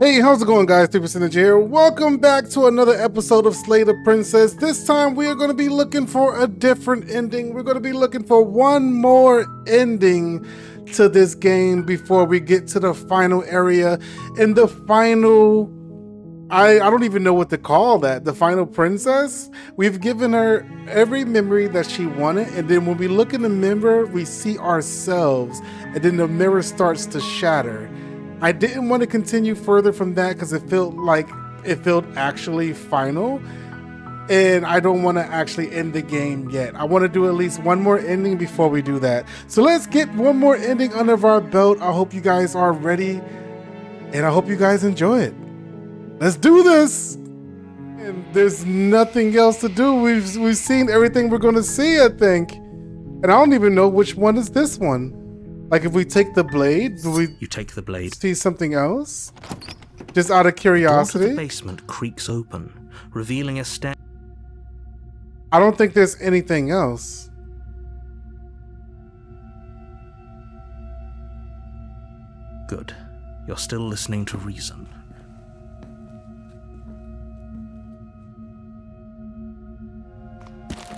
Hey, how's it going, guys? 3% here. Welcome back to another episode of Slay the Princess. This time we are going to be looking for a different ending. We're going to be looking for one more ending to this game before we get to the final area. And the final, I don't even know what to call that. The final princess. We've given her every memory that she wanted. And then when we look in the mirror, we see ourselves. And then the mirror starts to shatter. I didn't want to continue further from that because it felt actually final, and I don't want to actually end the game yet. I want to do at least one more ending before we do that. So let's get one more ending under our belt. I hope you guys are ready, and I hope you guys enjoy it. Let's do this. And there's nothing else to do. We've seen everything we're going to see, I think, and I don't even know which one is this one. Like, if we take the blade, do we take the blade, see something else? Just out of curiosity? The door to the basement creaks open, revealing a stair. I don't think there's anything else. Good. You're still listening to reason.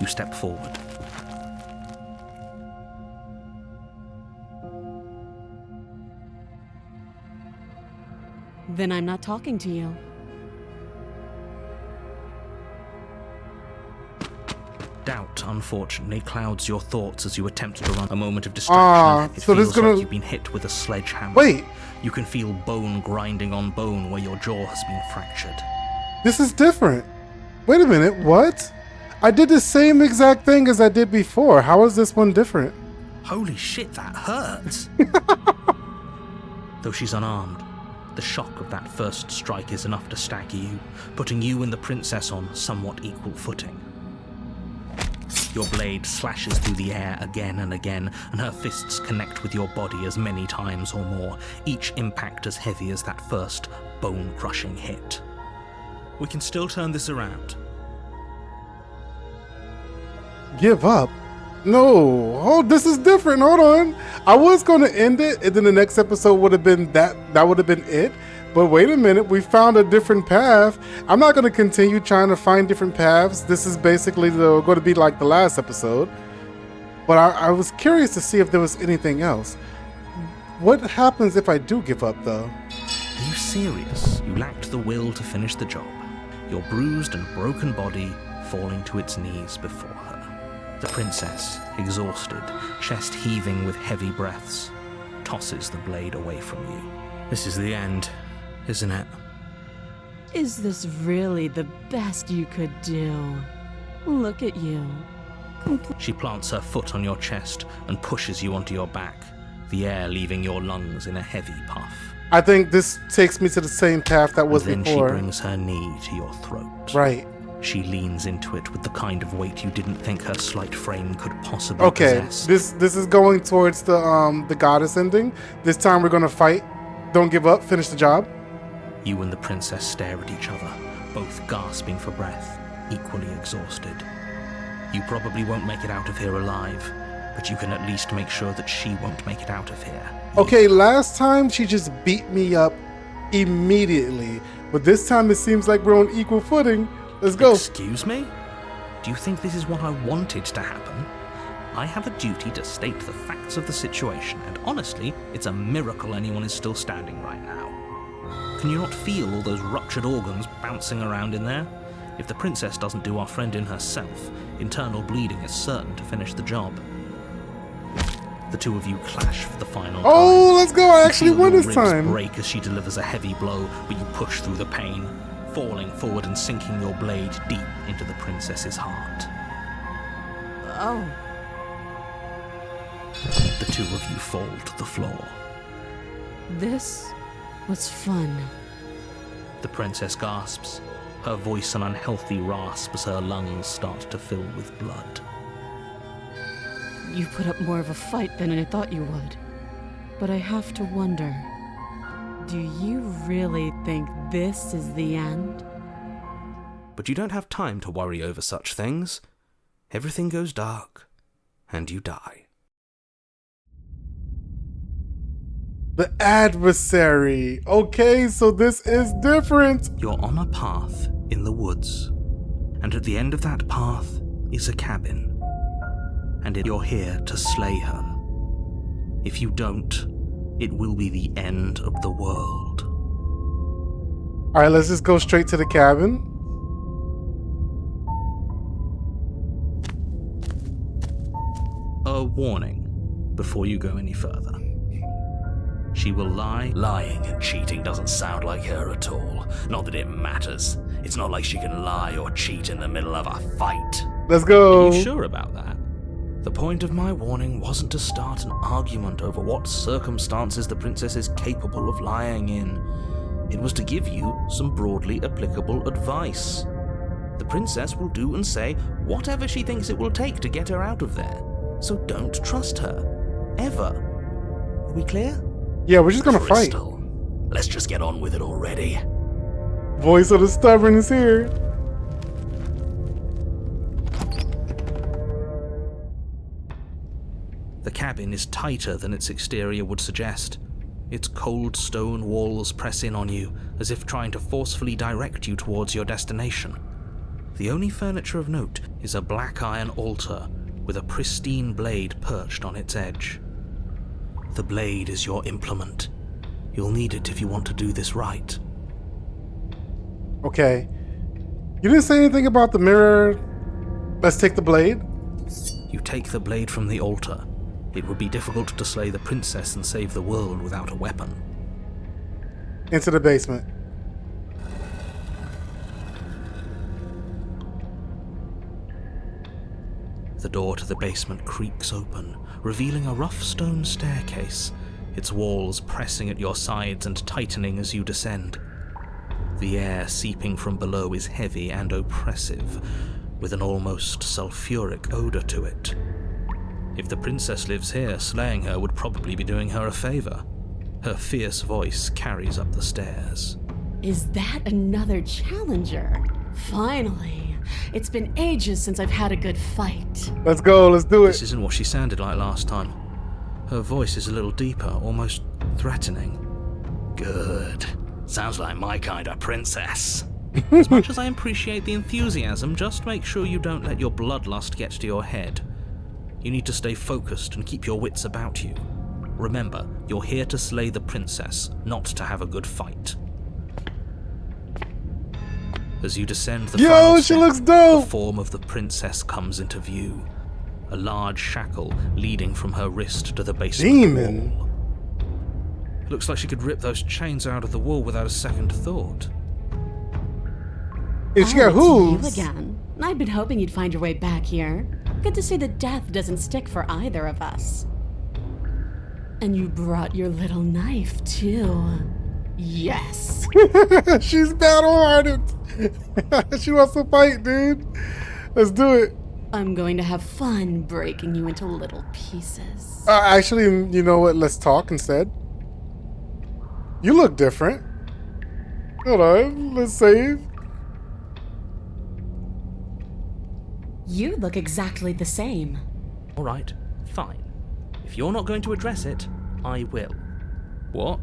You step forward. Then I'm not talking to you. Doubt, unfortunately, clouds your thoughts as you attempt to run. A moment of distraction. It so feels like you've been hit with a sledgehammer. Wait! You can feel bone grinding on bone where your jaw has been fractured. This is different. Wait a minute, what? I did the same exact thing as I did before. How is this one different? Holy shit, that hurts! Though she's unarmed, the shock of that first strike is enough to stagger you, putting you and the princess on somewhat equal footing. Your blade slashes through the air again and again, and her fists connect with your body as many times or more, each impact as heavy as that first bone-crushing hit. We can still turn this around. Give up? No. Oh, this is different. Hold on. I was going to end it, and then the next episode would have been that would have been it. But wait a minute. We found a different path. I'm not going to continue trying to find different paths. This is basically going to be like the last episode. But I was curious to see if there was anything else. What happens if I do give up, though? Are you serious? You lacked the will to finish the job. Your bruised and broken body falling to its knees before her. The princess, exhausted, chest heaving with heavy breaths, tosses the blade away from you. This is the end, isn't it? Is this really the best you could do? Look at you. She plants her foot on your chest and pushes you onto your back, the air leaving your lungs in a heavy puff. I think this takes me to the same path that was then before. She brings her knee to your throat. Right. She leans into it with the kind of weight you didn't think her slight frame could possibly possess. This is going towards the goddess ending. This time we're gonna fight. Don't give up. Finish the job. You and the princess stare at each other, both gasping for breath, equally exhausted. You probably won't make it out of here alive, but you can at least make sure that she won't make it out of here. Okay, last time she just beat me up immediately, but this time it seems like we're on equal footing. Let's go. Excuse me? Do you think this is what I wanted to happen? I have a duty to state the facts of the situation, and honestly, it's a miracle anyone is still standing right now. Can you not feel all those ruptured organs bouncing around in there? If the princess doesn't do our friend in herself, internal bleeding is certain to finish the job. The two of you clash for the final time. Oh, let's go. I actually won this time. Break as she delivers a heavy blow, but you push through the pain, falling forward and sinking your blade deep into the princess's heart. Oh. The two of you fall to the floor. This was fun. The princess gasps, her voice an unhealthy rasp as her lungs start to fill with blood. You put up more of a fight than I thought you would. But I have to wonder, do you really think this is the end? But you don't have time to worry over such things. Everything goes dark, and you die. The Adversary. Okay, so this is different. You're on a path in the woods, and at the end of that path is a cabin, and you're here to slay her. If you don't, it will be the end of the world. All right, let's just go straight to the cabin. A warning before you go any further. She will lie. Lying and cheating doesn't sound like her at all. Not that it matters. It's not like she can lie or cheat in the middle of a fight. Let's go. Are you sure about that? The point of my warning wasn't to start an argument over what circumstances the princess is capable of lying in. It was to give you some broadly applicable advice. The princess will do and say whatever she thinks it will take to get her out of there. So don't trust her. Ever. Are we clear? Yeah, we're just gonna fight. Crystal, let's just get on with it already. Voice of the stubborn is here. The cabin is tighter than its exterior would suggest. Its cold stone walls press in on you, as if trying to forcefully direct you towards your destination. The only furniture of note is a black iron altar with a pristine blade perched on its edge. The blade is your implement. You'll need it if you want to do this right. Okay. You didn't say anything about the mirror. Let's take the blade. You take the blade from the altar. It would be difficult to slay the princess and save the world without a weapon. Into the basement. The door to the basement creaks open, revealing a rough stone staircase, its walls pressing at your sides and tightening as you descend. The air seeping from below is heavy and oppressive, with an almost sulfuric odor to it. If the princess lives here, slaying her would probably be doing her a favor. Her fierce voice carries up the stairs. Is that another challenger? Finally. It's been ages since I've had a good fight. Let's go, let's do it. This isn't what she sounded like last time. Her voice is a little deeper, almost threatening. Good. Sounds like my kind of princess. As much as I appreciate the enthusiasm, just make sure you don't let your bloodlust get to your head. You need to stay focused and keep your wits about you. Remember, you're here to slay the princess, not to have a good fight. As you descend the final she step, looks dope. the form of the princess comes into view. A large shackle leading from her wrist to the basement Demon. wall. Looks like she could rip those chains out of the wall without a second thought. And she got It's you hooves. again. I'd been hoping you'd find your way back here. Good to see that death doesn't stick for either of us. And you brought your little knife, too. Yes. She's battle-hardened. She wants to fight, dude. Let's do it. I'm going to have fun breaking you into little pieces. Actually, you know what? Let's talk instead. You look different. Hold on. Let's save. You look exactly the same. All right, fine. If you're not going to address it, I will. What?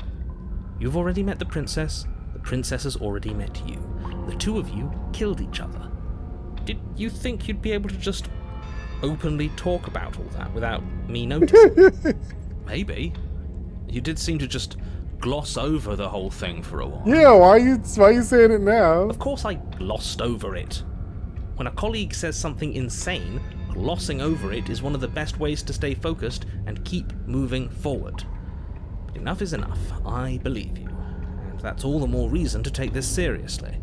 You've already met the princess has already met you. The two of you killed each other. Did you think you'd be able to just openly talk about all that without me noticing? Maybe. You did seem to just gloss over the whole thing for a while. Yeah, why are you saying it now? Of course I glossed over it. When a colleague says something insane, glossing over it is one of the best ways to stay focused and keep moving forward. But enough is enough. I believe you. And that's all the more reason to take this seriously.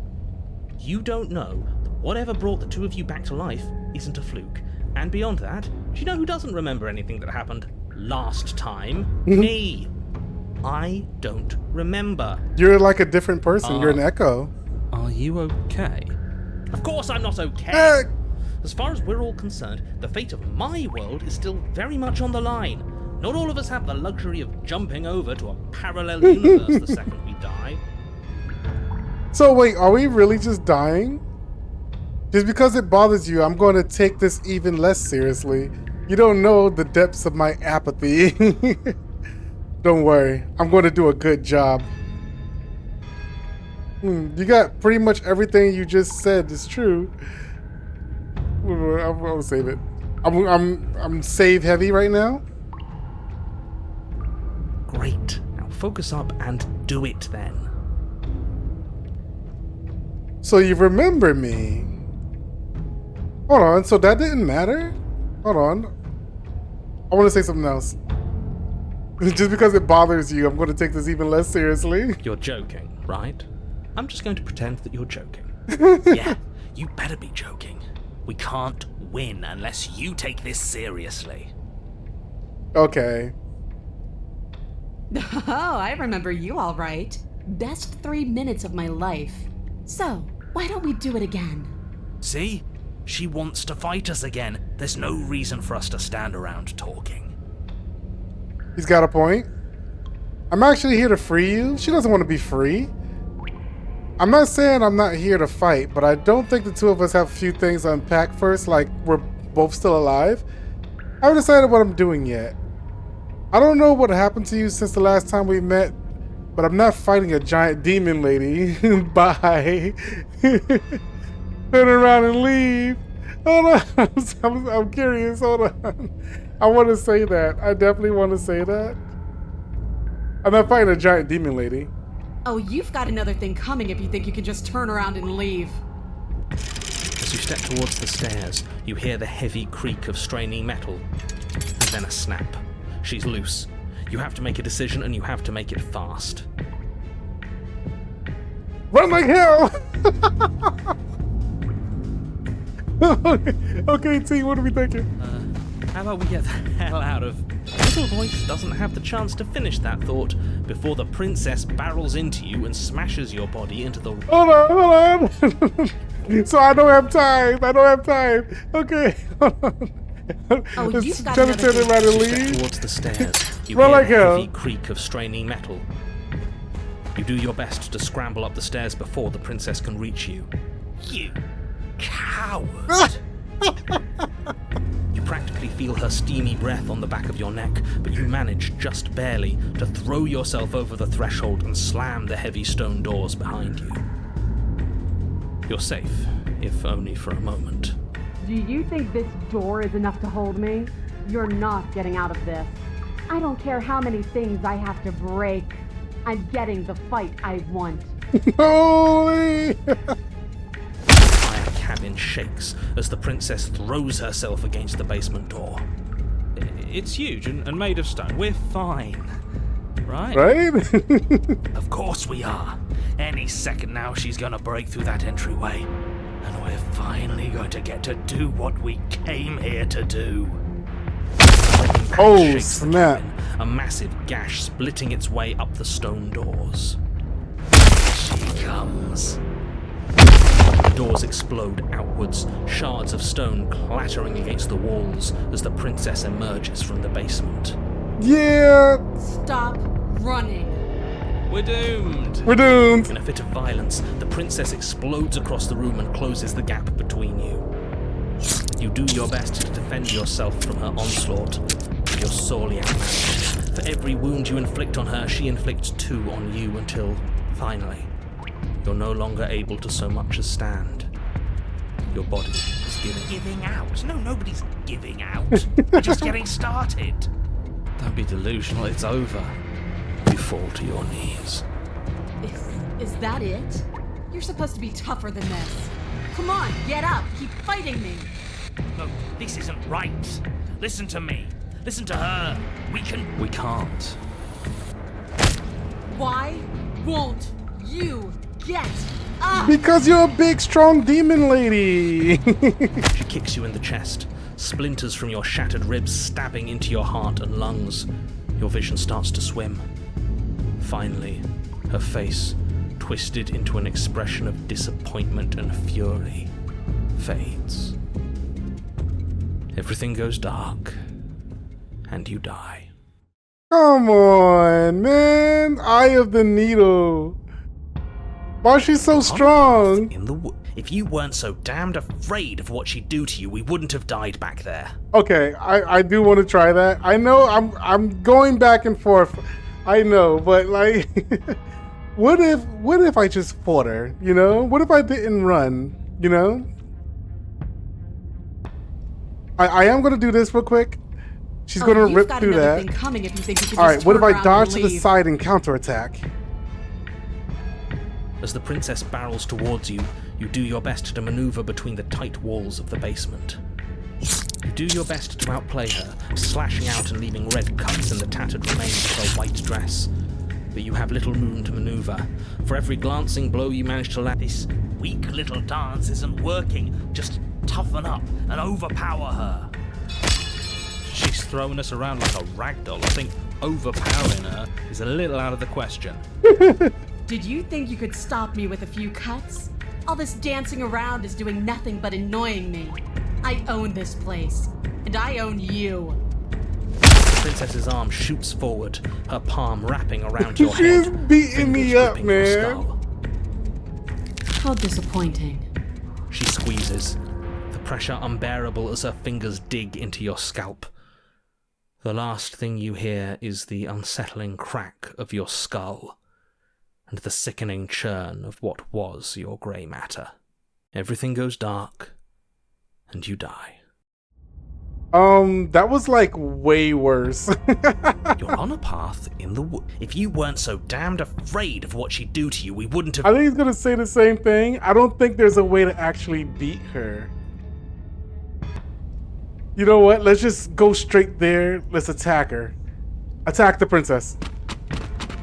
You don't know that whatever brought the two of you back to life isn't a fluke. And beyond that, do you know who doesn't remember anything that happened last time? Me. I don't remember. You're like a different person. You're an echo. Are you okay? Of course I'm not okay! As far as we're all concerned, the fate of my world is still very much on the line. Not all of us have the luxury of jumping over to a parallel universe the second we die. So wait, are we really just dying? Just because it bothers you, I'm going to take this even less seriously. You don't know the depths of my apathy. Don't worry, I'm going to do a good job. You got pretty much everything you just said is true. I'm gonna save it. I'm save heavy right now. Great. Now focus up and do it then. So you remember me. Hold on, so that didn't matter? Hold on. I want to say something else. Just because it bothers you, I'm going to take this even less seriously. You're joking, right? I'm just going to pretend that you're joking. Yeah, you better be joking. We can't win unless you take this seriously. Okay. Oh, I remember you all right. Best 3 minutes of my life. So, why don't we do it again? See? She wants to fight us again. There's no reason for us to stand around talking. He's got a point. I'm actually here to free you. She doesn't want to be free. I'm not saying I'm not here to fight, but I don't think the two of us have a few things to unpack first, like we're both still alive. I haven't decided what I'm doing yet. I don't know what happened to you since the last time we met, but I'm not fighting a giant demon lady. Bye. Turn around and leave. Hold on. I'm curious. Hold on. I want to say that. I definitely want to say that. I'm not fighting a giant demon lady. Oh, you've got another thing coming if you think you can just turn around and leave. As you step towards the stairs, you hear the heavy creak of straining metal, and then a snap. She's loose. You have to make a decision, and you have to make it fast. Run like hell! Okay, team, what are we thinking? How about we get the hell out of... Little voice doesn't have the chance to finish that thought before the princess barrels into you and smashes your body into the... Hold on. So I don't have time. Okay. Oh, you've got Turn another thing. around and You step leave. towards the stairs. You Run hear like the hell. heavy creak of straining metal. You do your best to scramble up the stairs before the princess can reach you. You coward! You practically feel her steamy breath on the back of your neck, but you manage, just barely, to throw yourself over the threshold and slam the heavy stone doors behind you. You're safe, if only for a moment. Do you think this door is enough to hold me? You're not getting out of this. I don't care how many things I have to break. I'm getting the fight I want. Holy! The cabin shakes as the princess throws herself against the basement door. It's huge and made of stone. We're fine. Right? Right? Of course we are. Any second now she's gonna break through that entryway. And we're finally going to get to do what we came here to do. Oh, Shakes the snap. cabin, a massive gash splitting its way up the stone doors. She comes. The doors explode outwards, shards of stone clattering against the walls as the princess emerges from the basement. Yeah, Stop running. We're doomed! we're doomed. In a fit of violence, the princess explodes across the room and closes the gap between you. You do your best to defend yourself from her onslaught, but you're sorely outmatched. For every wound you inflict on her, she inflicts 2 on you until, finally, you're no longer able to so much as stand. Your body is giving. Giving out? No, nobody's giving out. We're just getting started. Don't be delusional, it's over. You fall to your knees. Is that it? You're supposed to be tougher than this. Come on, get up. Keep fighting me. No, this isn't right. Listen to me. Listen to her. We can't. Why won't you get up? Because you're a big, strong demon lady. She kicks you in the chest, splinters from your shattered ribs stabbing into your heart and lungs. Your vision starts to swim. Finally, her face, twisted into an expression of disappointment and fury, fades. Everything goes dark, and you die. Come on, man. Eye of the needle. Why is she so strong? If you weren't so damned afraid of what she'd do to you, we wouldn't have died back there. Okay, I do want to try that. I know I'm going back and forth. I know, but like, what if I just fought her? You know, what if I didn't run? You know, I am gonna do this real quick. She's gonna you've rip got through another that. thing coming if you think you could All just right, what if turn I around dodge and to the leave. side and counterattack? As the princess barrels towards you, you do your best to maneuver between the tight walls of the basement. You do your best to outplay her, slashing out and leaving red cuts in the tattered remains of her white dress. But you have little room to maneuver. For every glancing blow you manage to land, This weak little dance isn't working. Just toughen up and overpower her. she's throwing us around like a ragdoll. I think overpowering her is a little out of the question. Did you think you could stop me with a few cuts? All this dancing around is doing nothing but annoying me. I own this place, and I own you. The princess's arm shoots forward, her palm wrapping around your head. She's beating me fingers up, gripping your man. skull. How disappointing. She squeezes, the pressure unbearable as her fingers dig into your scalp. The last thing you hear is the unsettling crack of your skull, and the sickening churn of what was your grey matter. Everything goes dark, and you die. That was like way worse. You're on a path in the wood. If you weren't so damned afraid of what she'd do to you, we wouldn't have. I think he's gonna say the same thing. I don't think there's a way to actually beat her. You know what? Let's just go straight there. Let's attack her. Attack the princess.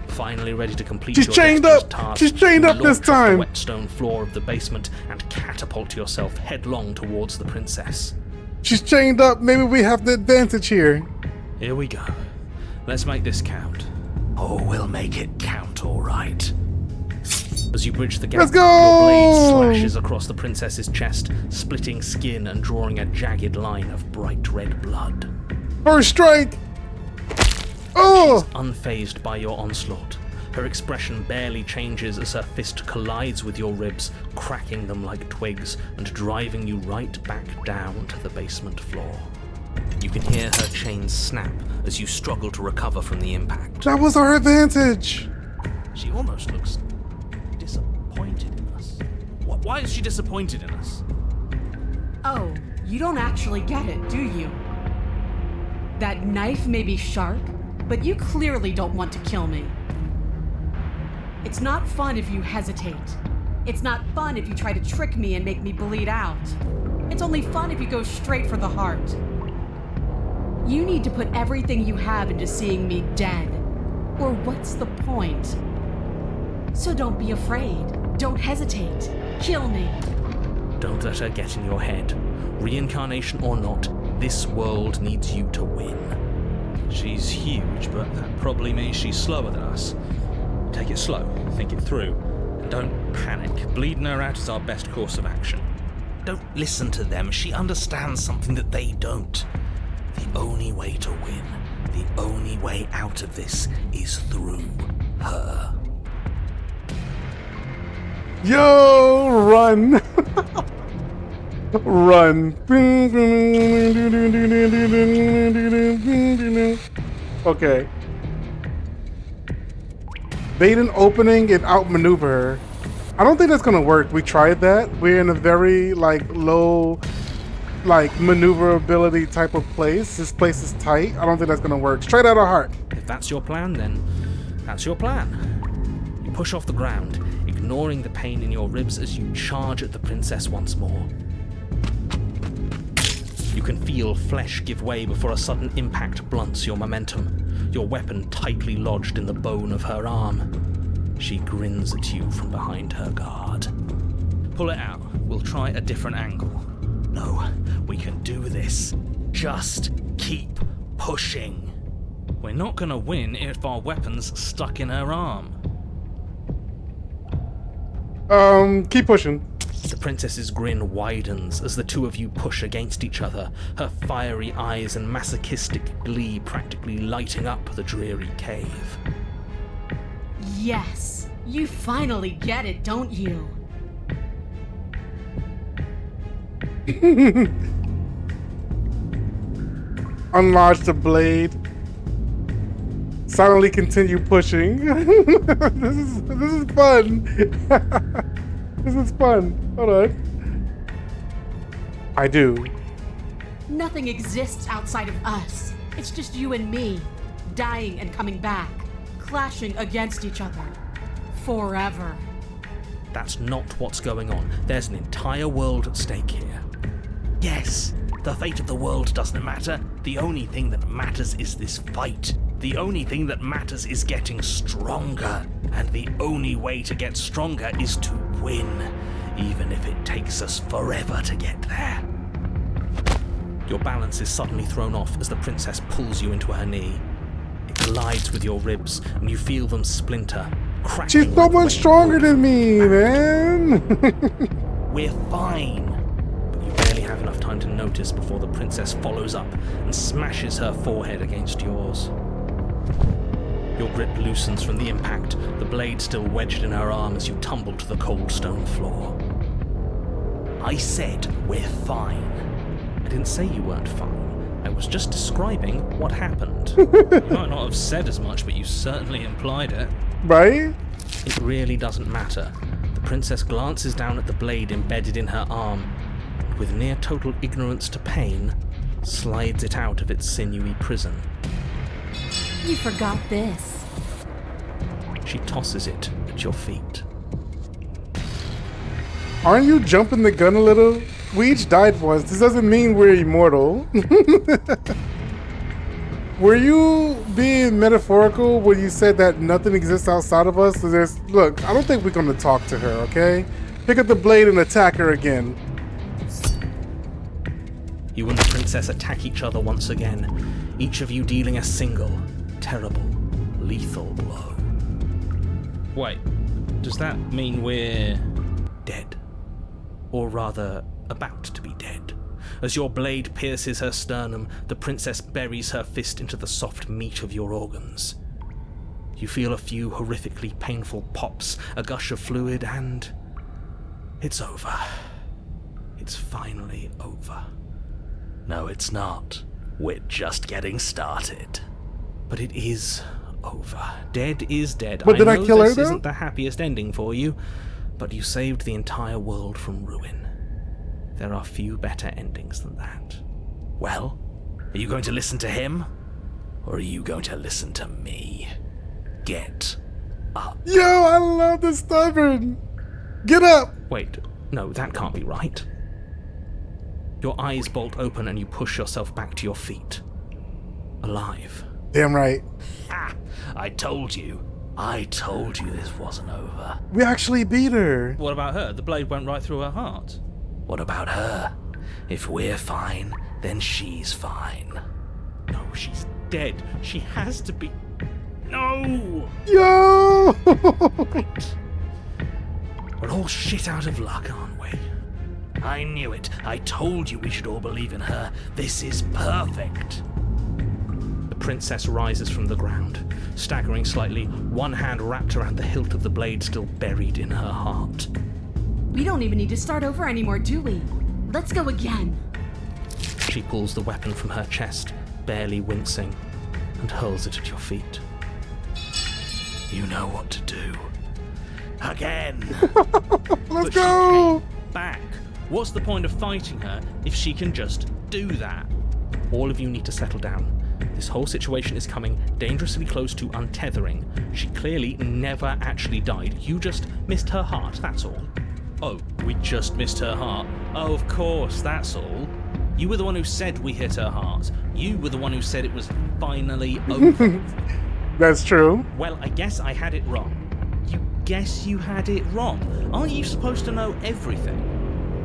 Finally ready to complete She's your chained dexterous up! task, She's chained you up this launch off time! the wet stone floor of the basement and catapult yourself headlong towards the princess. She's chained up. Maybe we have the advantage here. Here we go. Let's make this count. Oh, we'll make it count, all right. As you bridge the gap, Let's go! your blade slashes across the princess's chest, splitting skin and drawing a jagged line of bright red blood. First strike. Oh! Unfazed by your onslaught, her expression barely changes as her fist collides with your ribs, cracking them like twigs and driving you right back down to the basement floor. You can hear her chains snap as you struggle to recover from the impact. That was our advantage. She almost looks disappointed in us. Why is she disappointed in us? Oh, you don't actually get it, do you? That knife may be sharp, but you clearly don't want to kill me. It's not fun if you hesitate. It's not fun if you try to trick me and make me bleed out. It's only fun if you go straight for the heart. You need to put everything you have into seeing me dead. Or what's the point? So don't be afraid. Don't hesitate. Kill me. Don't let her get in your head. Reincarnation or not, this world needs you to win. She's huge, but that probably means she's slower than us. Take it slow, think it through, and don't panic. Bleeding her out is our best course of action. Don't listen to them. She understands something that they don't. The only way to win, the only way out of this is through her. Yo, run. Run. Okay. Bait an opening and outmaneuver her. I don't think that's gonna work. We tried that. We're in a very like low maneuverability type of place. This place is tight. I don't think that's gonna work. Straight out of heart. If that's your plan, then that's your plan. You push off the ground, ignoring the pain in your ribs as you charge at the princess once more. You can feel flesh give way before a sudden impact blunts your momentum, your weapon tightly lodged in the bone of her arm. She grins at you from behind her guard. Pull it out. We'll try a different angle. No, we can do this. Just keep pushing. We're not gonna win if our weapon's stuck in her arm. Keep pushing. The princess's grin widens as the two of you push against each other, her fiery eyes and masochistic glee practically lighting up the dreary cave. Yes, you finally get it, don't you? Unlodge the blade. silently continue pushing. This is fun. This is fun. Hold on. I do. Nothing exists outside of us. It's just you and me, dying and coming back, clashing against each other. Forever. That's not what's going on. There's an entire world at stake here. Yes, the fate of the world doesn't matter. The only thing that matters is this fight. The only thing that matters is getting stronger. And the only way to get stronger is to win, even if it takes us forever to get there. Your balance is suddenly thrown off as the princess pulls you into her knee. It collides with your ribs, and you feel them splinter, cracking. She's so much stronger than me, man. We're fine. But you barely have enough time to notice before the princess follows up and smashes her forehead against yours. Your grip loosens from the impact, the blade still wedged in her arm as you tumble to the cold stone floor. I said we're fine. I didn't say you weren't fine. I was just describing what happened. You might not have said as much, but you certainly implied it. Right? It really doesn't matter. The princess glances down at the blade embedded in her arm, and with near total ignorance to pain, slides it out of its sinewy prison. You forgot this. She tosses it at your feet. Aren't you jumping the gun a little? We each died once. This doesn't mean we're immortal. Were you being metaphorical when you said that nothing exists outside of us? Look, I don't think we're going to talk to her, okay? Pick up the blade and attack her again. You and the princess attack each other once again, each of you dealing a single, terrible, lethal blow. Wait, does that mean we're dead? Or rather, about to be dead. As your blade pierces her sternum, the princess buries her fist into the soft meat of your organs. You feel a few horrifically painful pops, a gush of fluid, and it's over. It's finally over. No, it's not. We're just getting started. But it is over. Dead is dead. But did I know kill her, this though? isn't the happiest ending for you, but you saved the entire world from ruin. There are few better endings than that. Well, are you going to listen to him? Or are you going to listen to me? Get up. Yo, I love the stubborn. Get up. Wait, no, that can't be right. Your eyes bolt open and you push yourself back to your feet. Alive. Damn right. Ha! I told you. I told you this wasn't over. We actually beat her. What about her? The blade went right through her heart. What about her? If we're fine, then she's fine. No, she's dead. She has to be... No! Yo! We're all shit out of luck, aren't we? I knew it. I told you we should all believe in her. This is perfect. The princess rises from the ground, staggering slightly, one hand wrapped around the hilt of the blade still buried in her heart. We don't even need to start over anymore, do we? Let's go again. She pulls the weapon from her chest, barely wincing, and hurls it at your feet. You know what to do. Again. Let's go! Back. What's the point of fighting her if she can just do that? All of you need to settle down. This whole situation is coming dangerously close to untethering. She clearly never actually died. You just missed her heart, that's all. Oh, we just missed her heart. Oh, of course, that's all. You were the one who said we hit her heart. You were the one who said it was finally over. That's true. Well, I guess I had it wrong. You guess you had it wrong. Aren't you supposed to know everything?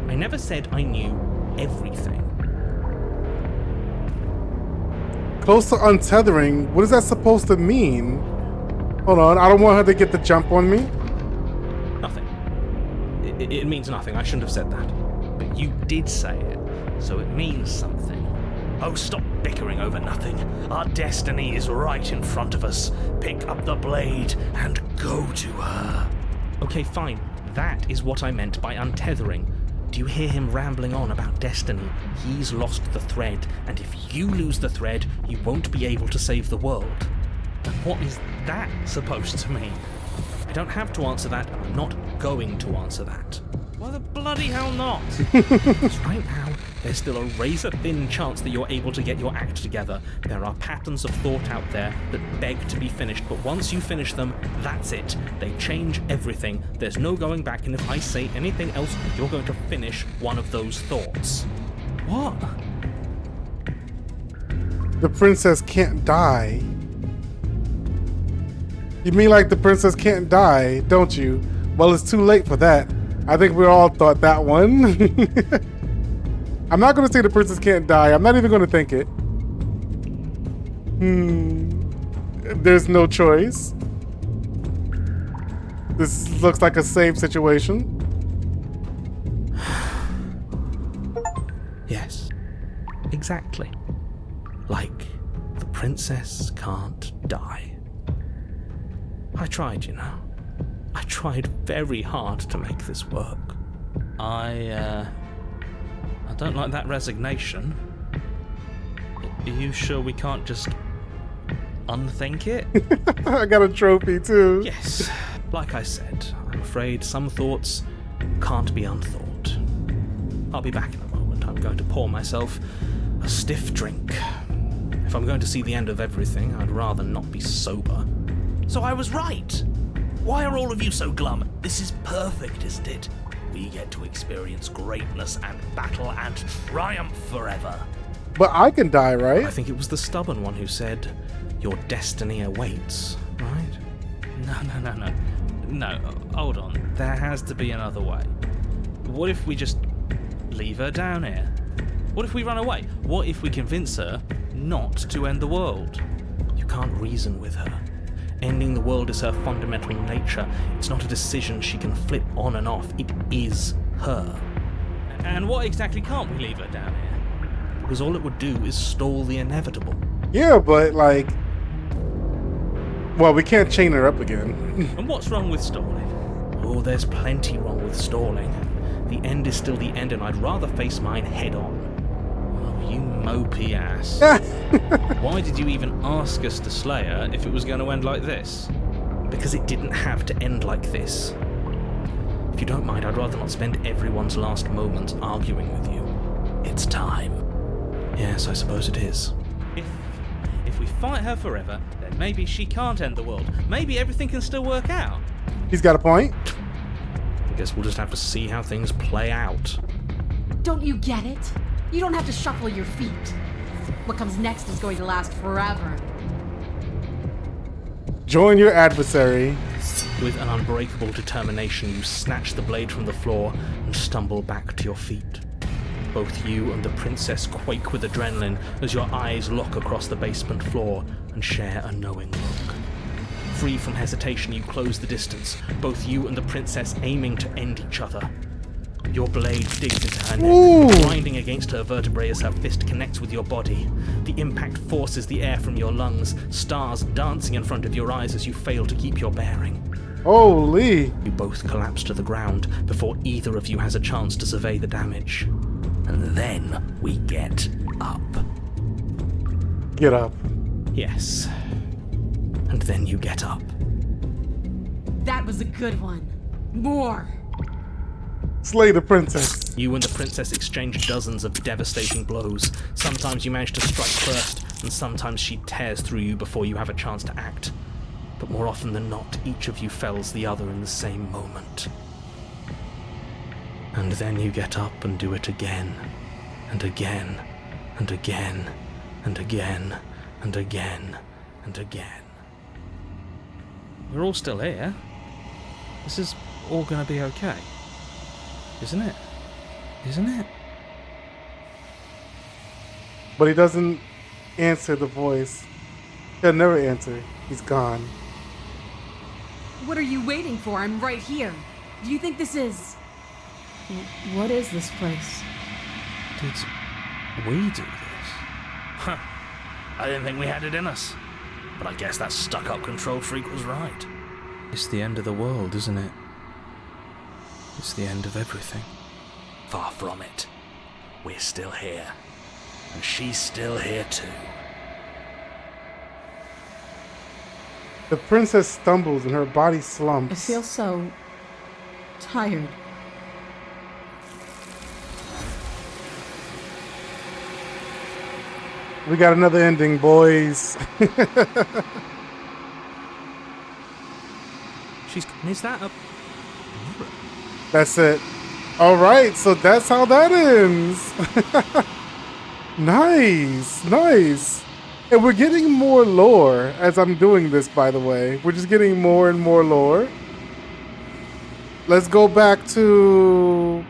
I never said I knew everything. Close to untethering? What is that supposed to mean? Hold on, I don't want her to get the jump on me. Nothing. It means nothing. I shouldn't have said that. But you did say it, so it means something. Oh, stop bickering over nothing. Our destiny is right in front of us. Pick up the blade and go to her. Okay, fine. That is what I meant by untethering. Do you hear him rambling on about destiny? He's lost the thread, and if you lose the thread, you won't be able to save the world. And what is that supposed to mean? I don't have to answer that, and I'm not going to answer that. Why the bloody hell not? Because right now, there's still a razor-thin chance that you're able to get your act together. There are patterns of thought out there that beg to be finished, but once you finish them, that's it. They change everything. There's no going back, and if I say anything else, you're going to finish one of those thoughts. What? The princess can't die. You mean like the princess can't die, don't you? Well, it's too late for that. I think we all thought that one. I'm not going to say the princess can't die. I'm not even going to think it. There's no choice. This looks like a safe situation. Yes, exactly. Like, the princess can't die. I tried, you know. I tried very hard to make this work. I don't like that resignation. Are you sure we can't just unthink it? I got a trophy too. Yes. Like I said, I'm afraid some thoughts can't be unthought. I'll be back in a moment. I'm going to pour myself a stiff drink. If I'm going to see the end of everything, I'd rather not be sober. So I was right. Why are all of you so glum? This is perfect, isn't it? We get to experience greatness and battle and triumph forever. But I can die, right? I think it was the stubborn one who said, your destiny awaits, right? No, hold on. There has to be another way. What if we just leave her down here? What if we run away? What if we convince her not to end the world? You can't reason with her. Ending the world is her fundamental nature. It's not a decision she can flip on and off. It is her. And what exactly can't we leave her down here? Because all it would do is stall the inevitable. Yeah, but like... Well, we can't chain her up again. And what's wrong with stalling? Oh, there's plenty wrong with stalling. The end is still the end, and I'd rather face mine head on. Oh, you mopey ass. Why did you even ask us to slay her if it was going to end like this? Because it didn't have to end like this. If you don't mind, I'd rather not spend everyone's last moments arguing with you. It's time. Yes, I suppose it is. If we fight her forever, then maybe she can't end the world. Maybe everything can still work out. He's got a point. I guess we'll just have to see how things play out. Don't you get it? You don't have to shuffle your feet. What comes next is going to last forever. Join your adversary. With an unbreakable determination, you snatch the blade from the floor and stumble back to your feet. Both you and the princess quake with adrenaline as your eyes lock across the basement floor and share a knowing look. Free from hesitation, you close the distance, both you and the princess aiming to end each other. Your blade digs into her neck, grinding against her vertebrae as her fist connects with your body. The impact forces the air from your lungs, stars dancing in front of your eyes as you fail to keep your bearing. Holy! You both collapse to the ground before either of you has a chance to survey the damage. And then we get up. Get up. Yes. And then you get up. That was a good one. More. Slay the princess. You and the princess exchange dozens of devastating blows. Sometimes you manage to strike first, and sometimes she tears through you before you have a chance to act. But more often than not, each of you fells the other in the same moment. And then you get up and do it again, and again, and again, and again, and again, and again. We're all still here. This is all gonna be okay. Isn't it? Isn't it? But he doesn't answer the voice. He'll never answer. He's gone. What are you waiting for? I'm right here. Do you think this is... What is this place? Did we do this? Huh. I didn't think we had it in us. But I guess that stuck-up control freak was right. It's the end of the world, isn't it? It's the end of everything. Far from it. We're still here. And she's still here too. The princess stumbles and her body I slumps. feel so tired. We got another ending, boys. Is that a... That's it. All right, so that's how that ends. Nice, nice. And we're getting more lore as I'm doing this, by the way. We're just getting more and more lore. Let's go back to...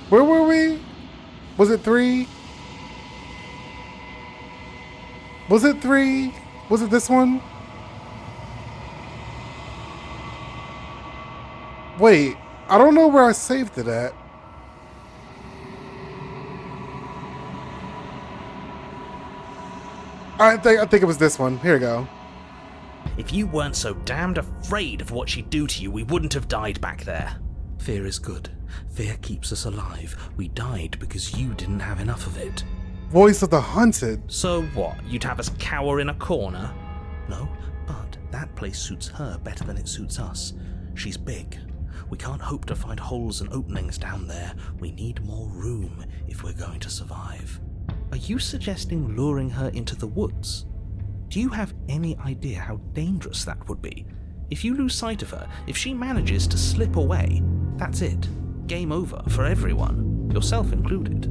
Where were we? Was it 3? Was it 3? Was it this one? Wait, I don't know where I saved it at. I think it was this one. Here we go. If you weren't so damned afraid of what she'd do to you, we wouldn't have died back there. Fear is good. Fear keeps us alive. We died because you didn't have enough of it. Voice of the Hunted. So what? You'd have us cower in a corner? No, but that place suits her better than it suits us. She's big. We can't hope to find holes and openings down there. We need more room if we're going to survive. Are you suggesting luring her into the woods? Do you have any idea how dangerous that would be? If you lose sight of her, if she manages to slip away, that's it. Game over for everyone, yourself included.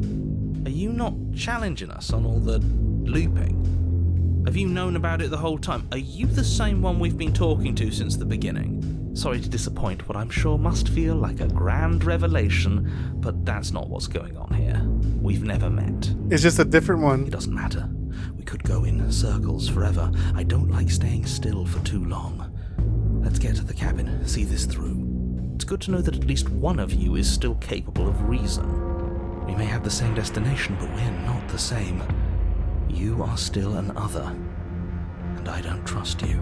Are you not challenging us on all the looping? Have you known about it the whole time? Are you the same one we've been talking to since the beginning? Sorry to disappoint what I'm sure must feel like a grand revelation, but that's not what's going on here. We've never met. It's just a different one. It doesn't matter. We could go in circles forever. I don't like staying still for too long. Let's get to the cabin, see this through. It's good to know that at least one of you is still capable of reason. We may have the same destination, but we're not the same. You are still an other, and I don't trust you.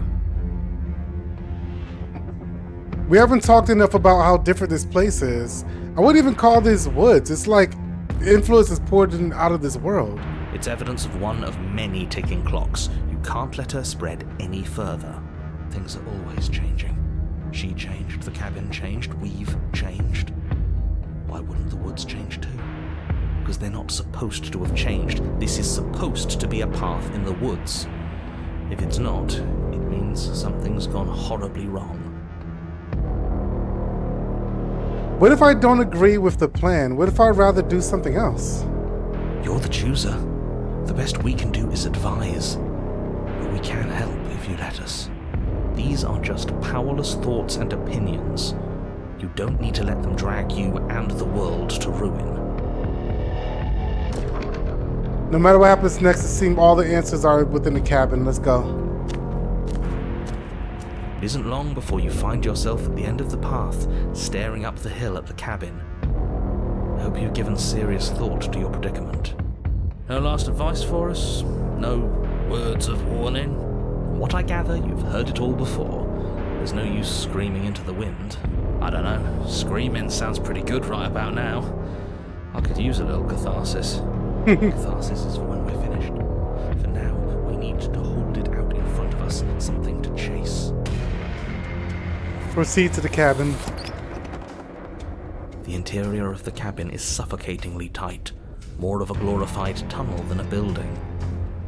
We haven't talked enough about how different this place is. I wouldn't even call this woods. It's like influence is poured in out of this world. It's evidence of one of many ticking clocks. You can't let her spread any further. Things are always changing. She changed, the cabin changed, we've changed. Why wouldn't the woods change too? Because they're not supposed to have changed. This is supposed to be a path in the woods. If it's not, it means something's gone horribly wrong. What if I don't agree with the plan? What if I'd rather do something else? You're the chooser. The best we can do is advise. But we can help if you let us. These are just powerless thoughts and opinions. You don't need to let them drag you and the world to ruin. No matter what happens next, it seems all the answers are within the cabin. Let's go. It isn't long before you find yourself at the end of the path, staring up the hill at the cabin. I hope you've given serious thought to your predicament. No last advice for us? No words of warning? From what I gather, you've heard it all before. There's no use screaming into the wind. I don't know. Screaming sounds pretty good right about now. I could use a little catharsis. Catharsis is for when we're finished. For now, we need to hold it out in front of us, something to chase. Proceed to the cabin. The interior of the cabin is suffocatingly tight, more of a glorified tunnel than a building.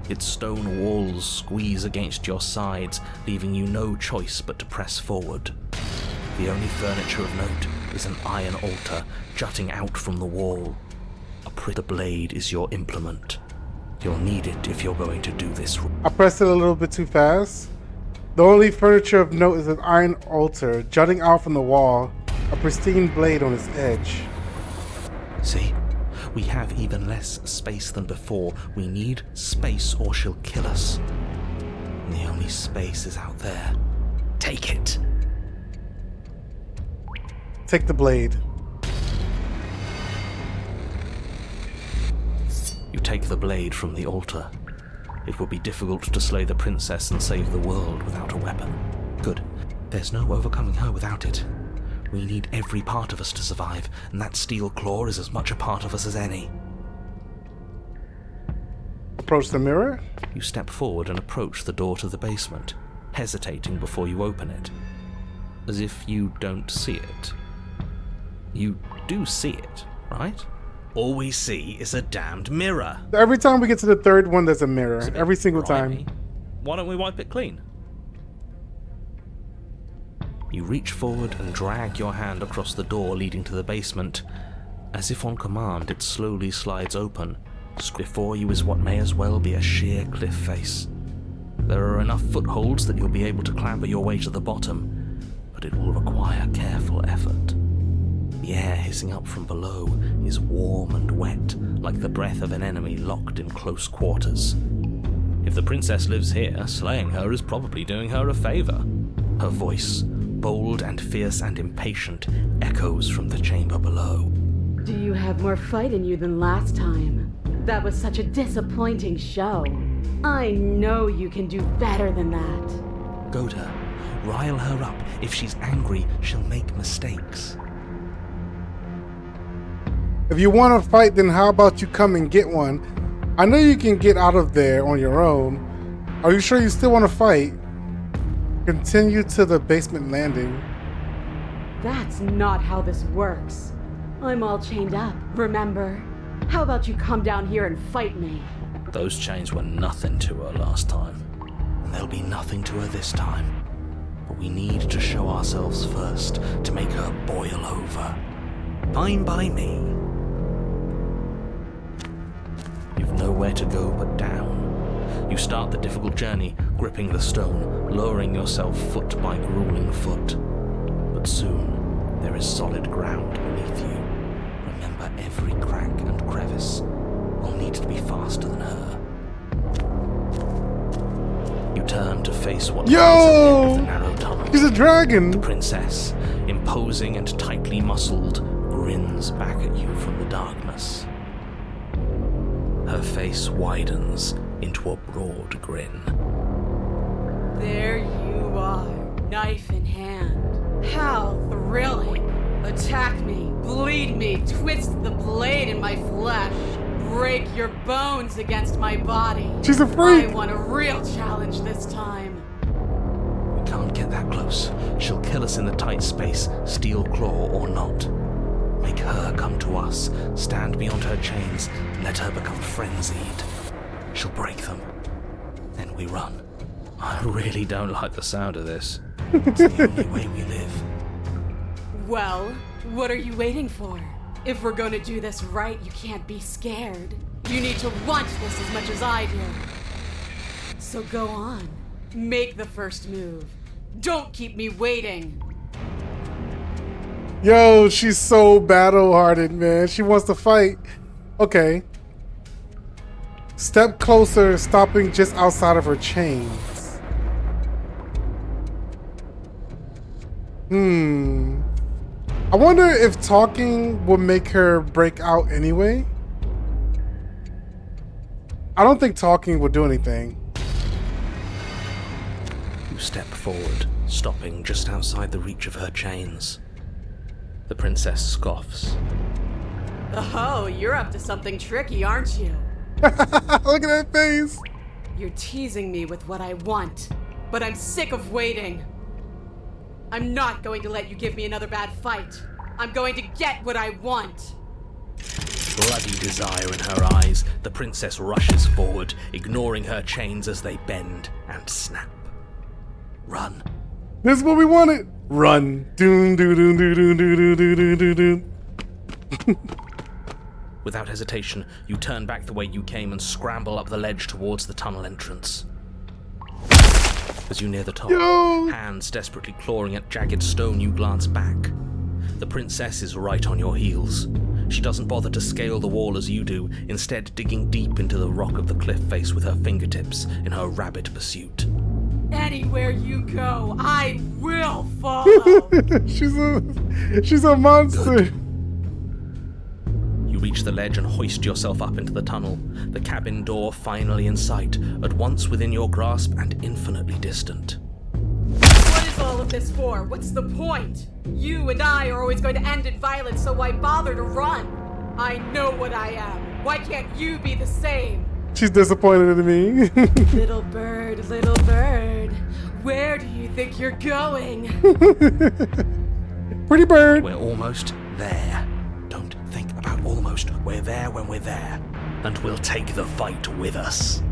Its stone walls squeeze against your sides, leaving you no choice but to press forward. The only furniture of note is an iron altar jutting out from the wall. The blade is your implement. You'll need it if you're going to do this. I pressed it a little bit too fast. The only furniture of note is an iron altar jutting out from the wall, a pristine blade on its edge. See? We have even less space than before. We need space or she'll kill us. And the only space is out there. Take it. Take the blade. You take the blade from the altar. It would be difficult to slay the princess and save the world without a weapon. Good. There's no overcoming her without it. We need every part of us to survive, and that steel claw is as much a part of us as any. Approach the mirror. You step forward and approach the door to the basement. hesitating before you open it, as if you don't see it. You do see it, right? All we see is a damned mirror. Every time we get to the third one, there's a mirror. It's a bit Every single grimy. time. Why don't we wipe it clean? You reach forward and drag your hand across the door leading to the basement. As if on command, it slowly slides open. Before you is what may as well be a sheer cliff face. There are enough footholds that you'll be able to clamber your way to the bottom, but it will require careful effort. The air hissing up from below is warm and wet, like the breath of an enemy locked in close quarters. If the princess lives here, slaying her is probably doing her a favor. Her voice, bold and fierce and impatient, echoes from the chamber below. Do you have more fight in you than last time? That was such a disappointing show. I know you can do better than that. Goad her. Rile her up. If she's angry, she'll make mistakes. If you want to fight, then how about you come and get one? I know you can get out of there on your own. Are you sure you still want to fight? Continue to the basement landing. That's not how this works. I'm all chained up, remember? How about you come down here and fight me? Those chains were nothing to her last time, and they'll be nothing to her this time. But we need to show ourselves first to make her boil over. Fine by me. You've nowhere to go but down. You start the difficult journey, gripping the stone, lowering yourself foot by grueling foot. But soon, there is solid ground beneath you. Remember every crack and crevice. We'll need to be faster than her. You turn to face what lies at the end of the narrow tunnel. She's a dragon! The princess, imposing and tightly muscled, grins back at you from the darkness. Her face widens into a broad grin. There you are, knife in hand. How thrilling! Attack me, bleed me, twist the blade in my flesh, break your bones against my body. She's a freak! I want a real challenge this time. We can't get that close. She'll kill us in the tight space, steel claw or not. Make her come to us, stand beyond her chains, let her become frenzied. She'll break them. Then we run. I really don't like the sound of this. It's the only way we live. Well, what are you waiting for? If we're gonna do this right, you can't be scared. You need to want this as much as I do. So go on. Make the first move. Don't keep me waiting. Yo, she's so battle-hearted, man. She wants to fight. Okay. Step closer, stopping just outside of her chains. I wonder if talking would make her break out anyway. I don't think talking would do anything. You step forward, stopping just outside the reach of her chains. The princess scoffs. Oh, you're up to something tricky, aren't you? Look at that face. You're teasing me with what I want, but I'm sick of waiting. I'm not going to let you give me another bad fight. I'm going to get what I want. Bloody desire in her eyes, the princess rushes forward, ignoring her chains as they bend and snap. Run. This is what we wanted. Run. Doom, doo, doo, doo, doo, doo, doo, doo, doo, doo. Without hesitation, you turn back the way you came and scramble up the ledge towards the tunnel entrance. As you near the top, hands desperately clawing at jagged stone, you glance back. The princess is right on your heels. She doesn't bother to scale the wall as you do, instead digging deep into the rock of the cliff face with her fingertips in her rabid pursuit. Anywhere you go, I will follow. She's a monster. Good. You reach the ledge and hoist yourself up into the tunnel, the cabin door finally in sight, at once within your grasp and infinitely distant. What is all of this for? What's the point? You and I are always going to end in violence, so why bother to run? I know what I am. Why can't you be the same? She's disappointed in me. Little bird, Where do you think you're going? Pretty bird. We're almost there. Don't think about almost. We're there when we're there. And we'll take the fight with us.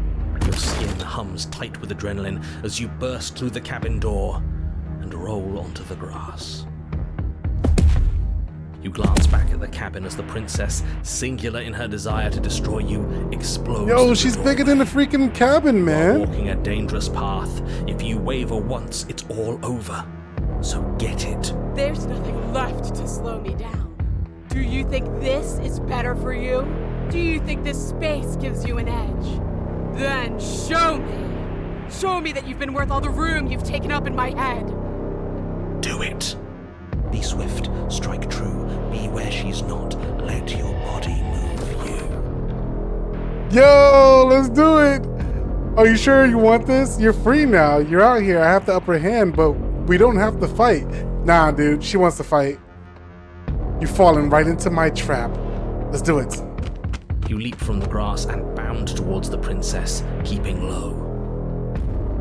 Your skin hums tight with adrenaline as you burst through the cabin door and roll onto the grass. You glance back at the cabin as the princess, singular in her desire to destroy you, explodes. Yo, she's bigger than the freaking cabin, man. Walking a dangerous path. If you waver once, it's all over. So get it. There's nothing left to slow me down. Do you think this is better for you? Do you think this space gives you an edge? Then show me. Show me that you've been worth all the room you've taken up in my head. Do it. Be swift, strike true, be where she's not. Let your body move you. Yo, let's do it. Are you sure you want this? You're free now. You're out here. I have the upper hand, but we don't have to fight. Nah, dude, she wants to fight. You've fallen right into my trap. Let's do it. You leap from the grass and bound towards the princess, keeping low.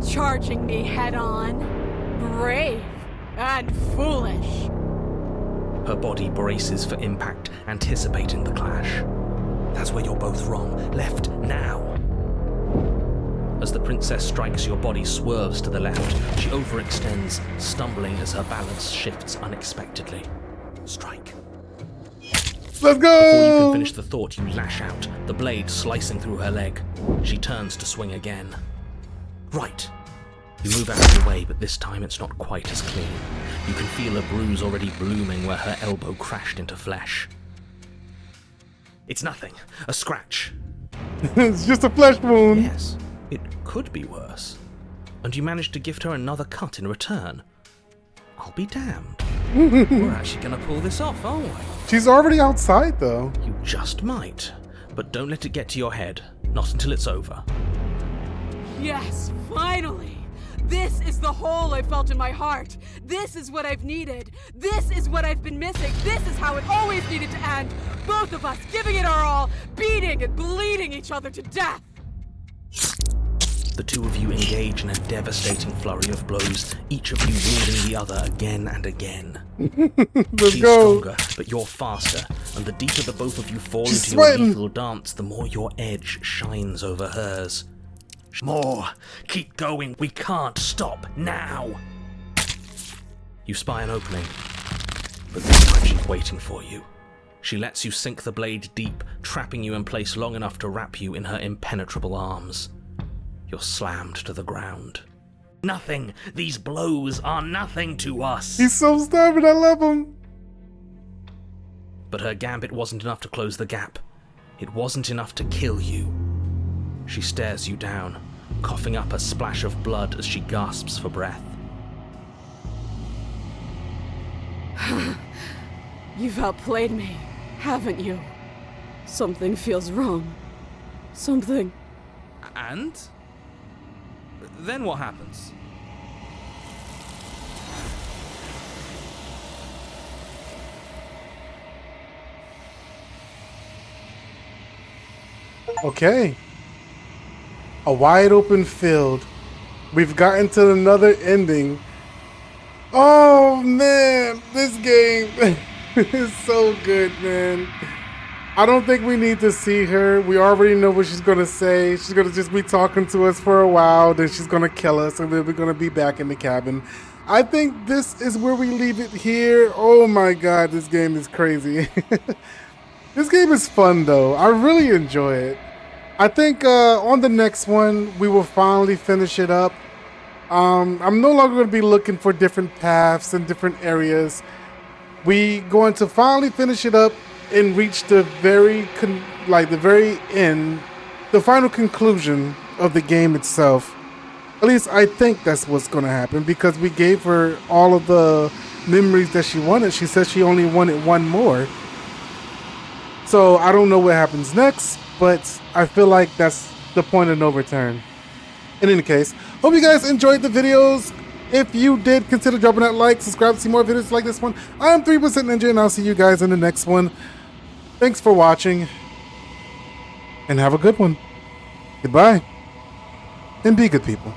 Charging me head on. Brave and foolish. Her body braces for impact, anticipating the clash. That's where you're both wrong. Left now. As the princess strikes, your body swerves to the left. She overextends, stumbling as her balance shifts unexpectedly. Strike. Let's go! Before you can finish the thought, you lash out, the blade slicing through her leg. She turns to swing again. Right. You move out of the way, but this time it's not quite as clean. You can feel a bruise already blooming where her elbow crashed into flesh. It's nothing. A scratch. It's just a flesh wound. Yes, it could be worse. And you managed to gift her another cut in return. I'll be damned. We're actually going to pull this off, aren't we? She's already outside, though. You just might. But don't let it get to your head. Not until it's over. Yes, finally! This is the hole I felt in my heart. This is what I've needed. This is what I've been missing. This is how it always needed to end. Both of us giving it our all, beating and bleeding each other to death. The two of you engage in a devastating flurry of blows, each of you wounding the other again and again. Let's She's go. stronger, but you're faster, and the deeper the both of you fall She's into your sweating. lethal dance, the more your edge shines over hers. More! Keep going! We can't stop now! You spy an opening, but this time she's waiting for you. She lets you sink the blade deep, trapping you in place long enough to wrap you in her impenetrable arms. You're slammed to the ground. Nothing! These blows are nothing to us! He's so stubborn. I love him. But her gambit wasn't enough to close the gap. It wasn't enough to kill you. She stares you down, coughing up a splash of blood as she gasps for breath. You've outplayed me, haven't you? Something feels wrong. Something. And? Then what happens? Okay. A wide open field. We've gotten to another ending. Oh man, this game is so good, man. I don't think we need to see her. We already know what she's gonna say. She's gonna just be talking to us for a while, then she's gonna kill us, and then we're gonna be back in the cabin. I think this is where we leave it here. Oh my god, this game is crazy. This game is fun though. I really enjoy it. I think on the next one, we will finally finish it up. I'm no longer going to be looking for different paths and different areas. We going to finally finish it up and reach the very end, the final conclusion of the game itself. At least I think that's what's going to happen, because we gave her all of the memories that she wanted. She said she only wanted one more. So I don't know what happens next, but I feel like that's the point of no return. In any case, hope you guys enjoyed the videos. If you did, consider dropping that like, subscribe to see more videos like this one. I am 3% Ninja, and I'll see you guys in the next one. Thanks for watching, and have a good one. Goodbye, and be good people.